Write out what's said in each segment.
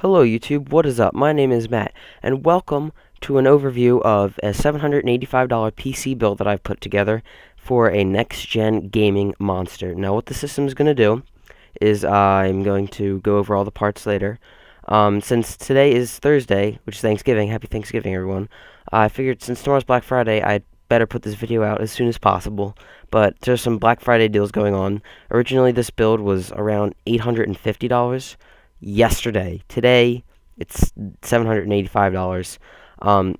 Hello YouTube, what is up? My name is Matt, and welcome to an overview of a $785 PC build that I've put together for a next-gen gaming monster. Now what the system is going to do is I'm going to go over all the parts later. Since today is Thursday, which is Thanksgiving, happy Thanksgiving everyone, I figured since tomorrow's Black Friday, I'd better put this video out as soon as possible. But there's some Black Friday deals going on. Originally this build was around $850. Yesterday. Today, it's $785. I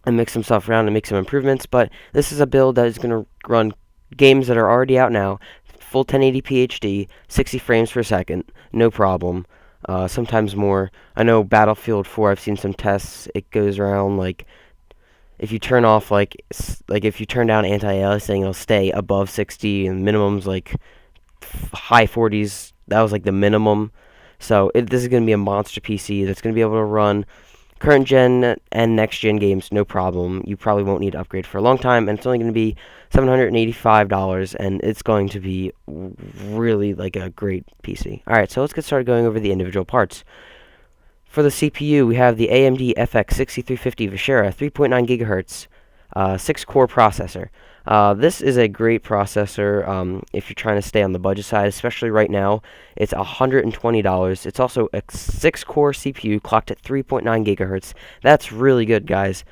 mixed some stuff around and make some improvements, but this is a build that is going to run games that are already out now, full 1080p HD, 60 frames per second, no problem. Sometimes more. I know Battlefield 4, I've seen some tests, it goes around like if you turn off if you turn down anti-aliasing, it'll stay above 60, and minimum's like high 40s. That was like the minimum. So this is going to be a monster PC that's going to be able to run current gen and next gen games, no problem. You probably won't need to upgrade for a long time, and it's only going to be $785, and it's going to be really like a great PC. Alright, so let's get started going over the individual parts. For the CPU, we have the AMD FX 6350 Vishera 3.9 GHz 6-core processor. This is a great processor if you're trying to stay on the budget side, especially right now. It's $120. It's also a 6-core CPU clocked at 3.9 GHz. That's really good, guys.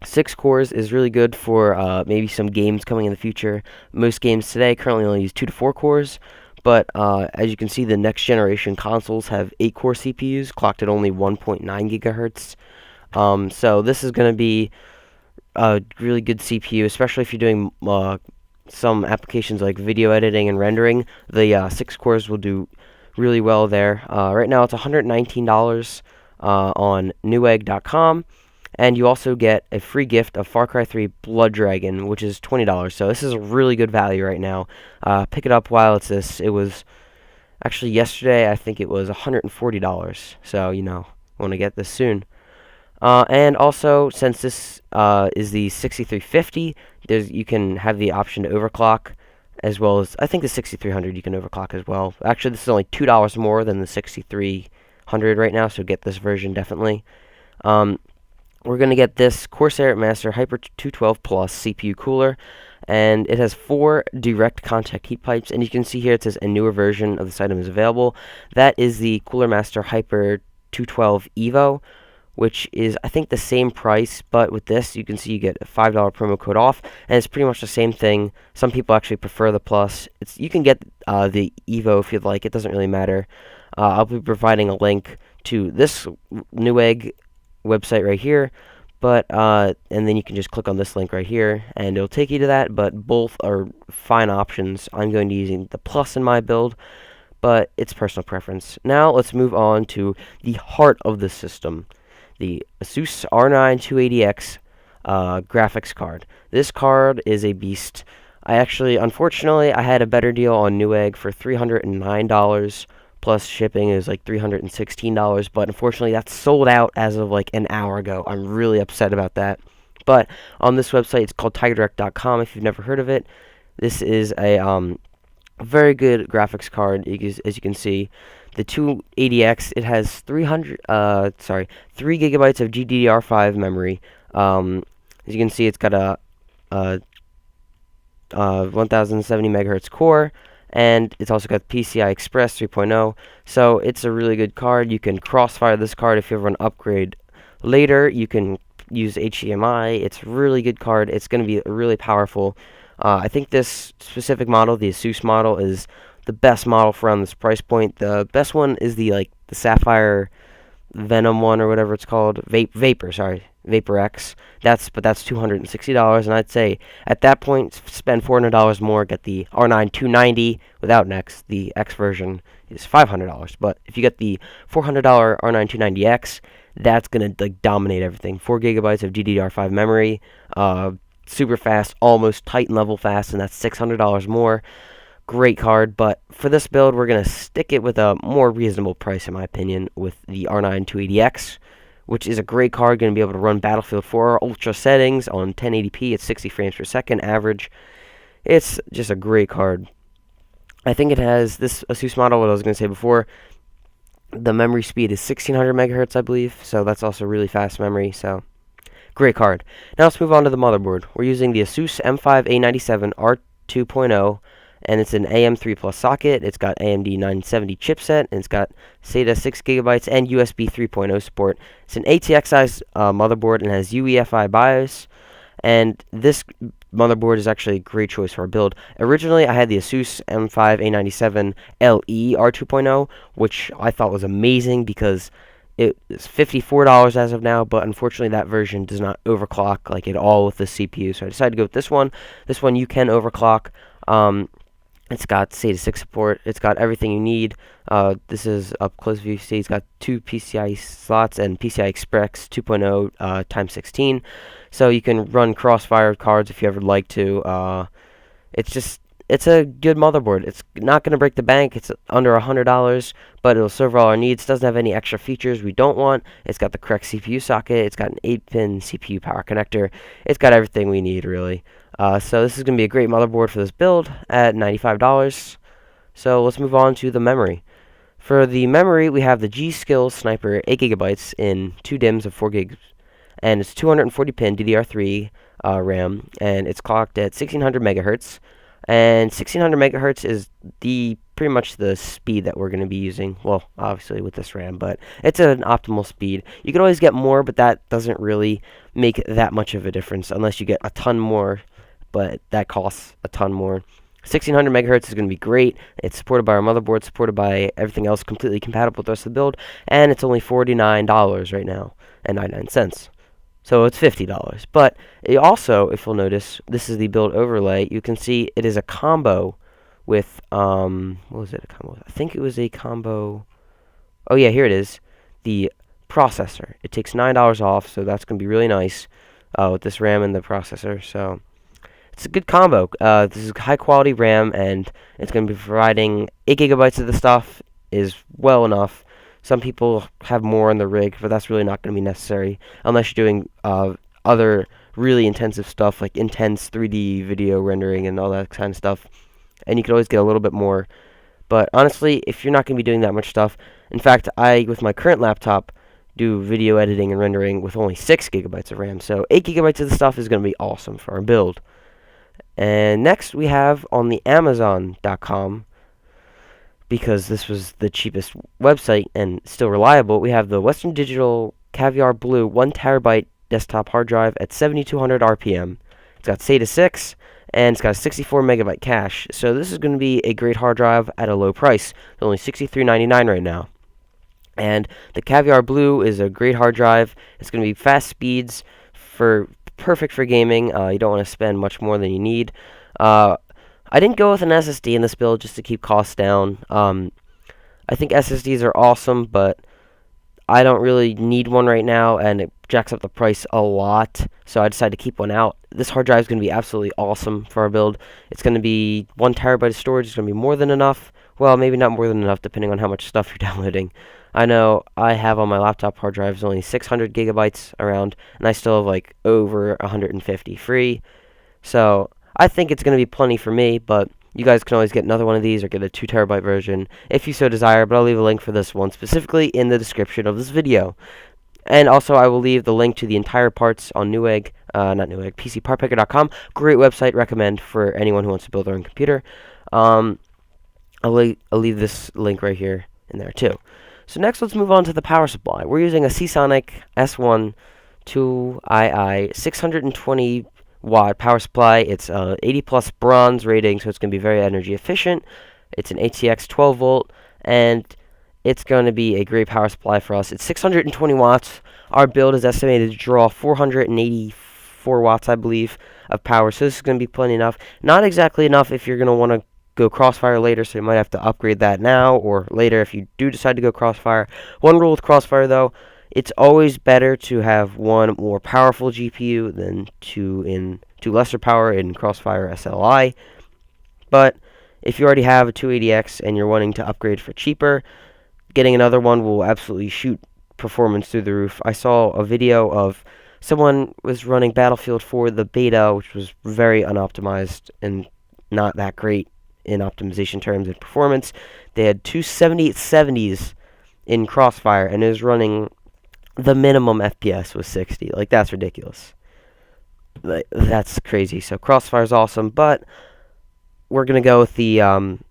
6 cores is really good for maybe some games coming in the future. Most games today currently only use 2 to 4 cores. But as you can see, the next generation consoles have 8-core CPUs clocked at only 1.9 GHz. So this is going to be a really good CPU, especially if you're doing some applications like video editing and rendering. The 6 cores will do really well there. Right now it's $119 on Newegg.com. And you also get a free gift of Far Cry 3 Blood Dragon, which is $20. So this is a really good value right now. Pick it up while it's this. It was actually yesterday, I think it was $140. So, want to get this soon. And also, since this is the 6350, you can have the option to overclock, as well as, I think the 6300 you can overclock as well. Actually, this is only $2 more than the 6300 right now, so get this version definitely. We're going to get this Corsair Master Hyper 212 Plus CPU cooler, and it has 4 direct contact heat pipes, and you can see here it says a newer version of this item is available. That is the Cooler Master Hyper 212 Evo, which is, I think, the same price, but with this, you can see you get a $5 promo code off, and it's pretty much the same thing. Some people actually prefer the Plus. You can get the Evo if you'd like. It doesn't really matter. I'll be providing a link to this Newegg website right here, but and then you can just click on this link right here and it'll take you to that, but both are fine options. I'm going to be using the Plus in my build, but it's personal preference. Now let's move on to the heart of the system, the Asus R9 280X graphics card. This card is a beast. Unfortunately, I had a better deal on Newegg for $309. Plus shipping is like $316, but unfortunately that's sold out as of like an hour ago. I'm really upset about that. But on this website, it's called TigerDirect.com if you've never heard of it. This is a very good graphics card. As you can see, the 280X, it has 3 gigabytes of GDDR5 memory. As you can see, it's got a 1070 megahertz core, and it's also got PCI Express 3.0, so it's a really good card. You can crossfire this card if you ever want to upgrade later. You can use HDMI. It's a really good card. It's going to be really powerful. I think this specific model, the Asus model, is the best model for around this price point. The best one is the Sapphire Venom one, or whatever it's called, Vapor X. That's $260, and I'd say at that point spend $400 more, get the R9 290 without X. The X version is $500, but if you get the $400 R9 290X, that's gonna dominate everything. 4 gigabytes of GDDR5 memory, super fast, almost Titan level fast, and that's $600 more. Great card, but for this build, we're going to stick it with a more reasonable price, in my opinion, with the R9 280X, which is a great card, going to be able to run Battlefield 4 Ultra settings on 1080p at 60 frames per second average. It's just a great card. I think it has this Asus model, what I was going to say before, The memory speed is 1600 megahertz, I believe, so that's also really fast memory. So great card. Now let's move on to the motherboard. We're using the Asus M5A97 R2.0, and it's an AM3 Plus socket. It's got AMD 970 chipset, and it's got SATA 6 GB and USB 3.0 support. It's an ATX size motherboard and has UEFI BIOS. And this motherboard is actually a great choice for our build. Originally, I had the Asus M5A97 LE R2.0, which I thought was amazing because it is $54 as of now, but unfortunately that version does not overclock like at all with the CPU. So I decided to go with this one. This one you can overclock. It's got SATA 6 support. It's got everything you need. This is up close view. You see it's got 2 PCI slots and PCI Express 2.0 times 16. So you can run Crossfire cards if you ever like to. It's a good motherboard. It's not going to break the bank. It's under $100, but it'll serve all our needs. Doesn't have any extra features we don't want. It's got the correct CPU socket. It's got an 8-pin CPU power connector. It's got everything we need, really. So this is going to be a great motherboard for this build at $95. So let's move on to the memory. For the memory, we have the G.Skill Sniper 8 GB in 2 DIMMs of 4 gigs, and it's 240-pin DDR3 RAM, and it's clocked at 1600 megahertz. And 1600 megahertz is pretty much the speed that we're going to be using. Well, obviously with this RAM, but it's an optimal speed. You can always get more, but that doesn't really make that much of a difference unless you get a ton more, but that costs a ton more. 1600 megahertz is going to be great. It's supported by our motherboard, supported by everything else, completely compatible with the rest of the build, and it's only $49 right now and 99 cents. So it's $50. But it also, if you'll notice, this is the build overlay. You can see it is a combo with, what was it a combo with? I think it was a combo. Oh yeah, here it is. The processor. It takes $9 off, so that's going to be really nice with this RAM and the processor. So it's a good combo. This is high quality RAM, and it's going to be providing 8 GB of the stuff is well enough. Some people have more in the rig, but that's really not going to be necessary unless you're doing other really intensive stuff like intense 3D video rendering and all that kind of stuff. And you can always get a little bit more. But honestly, if you're not going to be doing that much stuff, in fact, I, with my current laptop, do video editing and rendering with only 6 GB of RAM. So 8 GB of the stuff is going to be awesome for our build. And next we have on the Amazon.com, because this was the cheapest website and still reliable, we have the Western Digital Caviar Blue 1TB desktop hard drive at 7200 RPM. It's got SATA 6, and it's got a 64 megabyte cache. So this is going to be a great hard drive at a low price. It's only $63.99 right now. And the Caviar Blue is a great hard drive. It's going to be fast speeds, perfect for gaming. You don't want to spend much more than you need. I didn't go with an SSD in this build just to keep costs down. I think SSDs are awesome, but I don't really need one right now, and it jacks up the price a lot, so I decided to keep one out. This hard drive is going to be absolutely awesome for our build. It's going to be 1 terabyte of storage. It's going to be more than enough. Well, maybe not more than enough, depending on how much stuff you're downloading. I know I have on my laptop hard drives only 600 gigabytes around, and I still have like over 150 free. So I think it's going to be plenty for me, but you guys can always get another one of these or get a 2 terabyte version if you so desire, but I'll leave a link for this one specifically in the description of this video. And also I will leave the link to the entire parts on Newegg, PCPartPicker.com. Great website, recommend for anyone who wants to build their own computer. I'll leave this link right here in there too. So next, let's move on to the power supply. We're using a SeaSonic S1 2II 620 watt power supply. It's 80 plus bronze rating, so it's going to be very energy efficient. It's an ATX 12 volt, and it's going to be a great power supply for us. It's 620 watts. Our build is estimated to draw 484 watts, I believe, of power, so this is going to be plenty enough. Not exactly enough if you're going to want to go Crossfire later, so you might have to upgrade that now or later if you do decide to go Crossfire. One rule with Crossfire, though, it's always better to have one more powerful GPU than two lesser power in Crossfire SLI. But if you already have a 280X and you're wanting to upgrade for cheaper, getting another one will absolutely shoot performance through the roof. I saw a video of someone was running Battlefield 4, the beta, which was very unoptimized and not that great in optimization terms and performance. They had two 7870s in Crossfire, and it was running the minimum FPS was 60. Like, that's ridiculous. Like, that's crazy. So Crossfire's awesome, but we're gonna go with the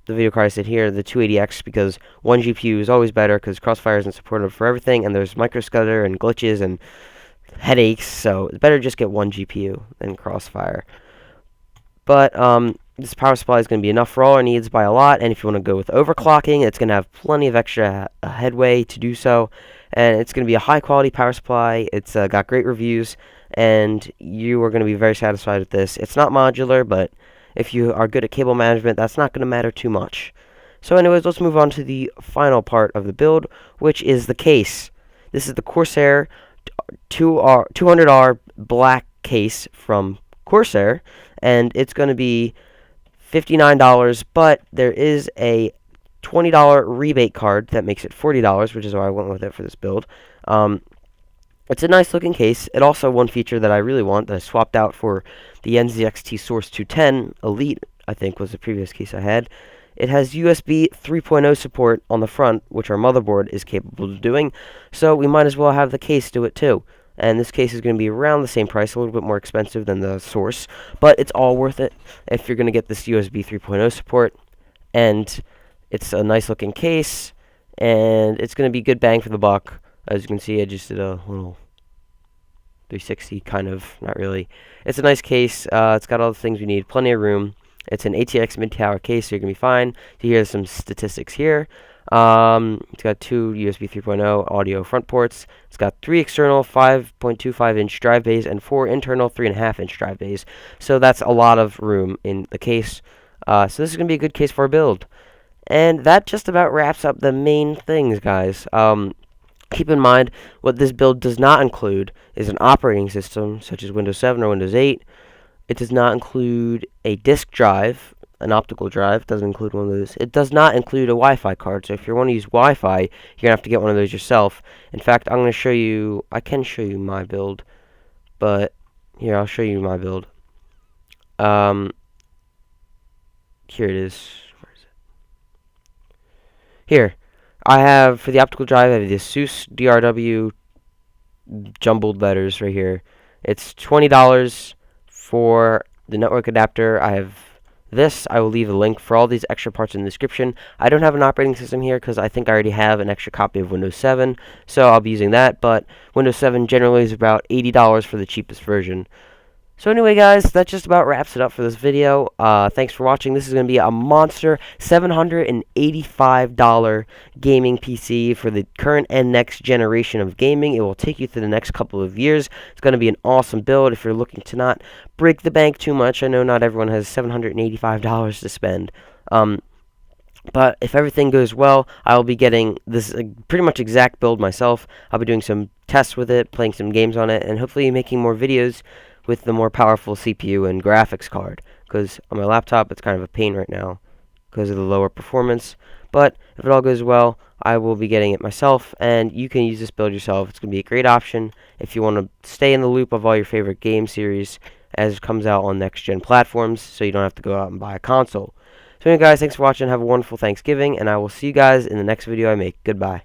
video card I said here, the 280X, because one GPU is always better, because Crossfire isn't supported for everything, and there's microscutter and glitches and headaches, so it's better just get one GPU than Crossfire. But this power supply is going to be enough for all our needs by a lot, and if you want to go with overclocking, it's going to have plenty of extra headway to do so, and it's going to be a high quality power supply. It's got great reviews, and you are going to be very satisfied with this. It's not modular, but if you are good at cable management, that's not going to matter too much. So anyways, let's move on to the final part of the build, which is the case. This is the Corsair 200R black case from Corsair, and it's going to be $59, but there is a $20 rebate card that makes it $40, which is why I went with it for this build. It's a nice looking case. It also, one feature that I really want that I swapped out for the NZXT Source 210 Elite, I think was the previous case I had. It has USB 3.0 support on the front, which our motherboard is capable of doing, so we might as well have the case do it too. And this case is going to be around the same price, a little bit more expensive than the Source, but it's all worth it if you're going to get this USB 3.0 support. And it's a nice looking case, and it's going to be good bang for the buck. As you can see, I just did a little 360, kind of, not really. It's a nice case. It's got all the things we need, plenty of room. It's an ATX mid-tower case, so you're going to be fine. So here's some statistics here. It's got two USB 3.0 audio front ports. It's got three external 5.25-inch drive bays and four internal 3.5-inch drive bays. So that's a lot of room in the case. So this is going to be a good case for a build. And that just about wraps up the main things, guys. Keep in mind, what this build does not include is an operating system, such as Windows 7 or Windows 8. It does not include a disk drive, an optical drive. Doesn't include one of those. It does not include a Wi-Fi card, so if you want to use Wi-Fi, you're going to have to get one of those yourself. In fact, I'm going to show you, I can show you my build, but here, I'll show you my build. Here it is. Where is it? Here. I have, for the optical drive, I have the Asus DRW jumbled letters right here. It's $20 for the network adapter. I have this. I will leave a link for all these extra parts in the description. I don't have an operating system here because I think I already have an extra copy of Windows 7, so I'll be using that, but Windows 7 generally is about $80 for the cheapest version. So anyway, guys, that just about wraps it up for this video. Thanks for watching. This is going to be a monster $785 gaming PC for the current and next generation of gaming. It will take you through the next couple of years. It's going to be an awesome build if you're looking to not break the bank too much. I know not everyone has $785 to spend. But if everything goes well, I will be getting this pretty much exact build myself. I'll be doing some tests with it, playing some games on it, and hopefully making more videos with the more powerful CPU and graphics card, because on my laptop it's kind of a pain right now because of the lower performance. But if it all goes well, I will be getting it myself, and you can use this build yourself. It's going to be a great option if you want to stay in the loop of all your favorite game series as it comes out on next-gen platforms, so you don't have to go out and buy a console. So anyway, guys, thanks for watching. Have a wonderful Thanksgiving, and I will see you guys in the next video I make. Goodbye.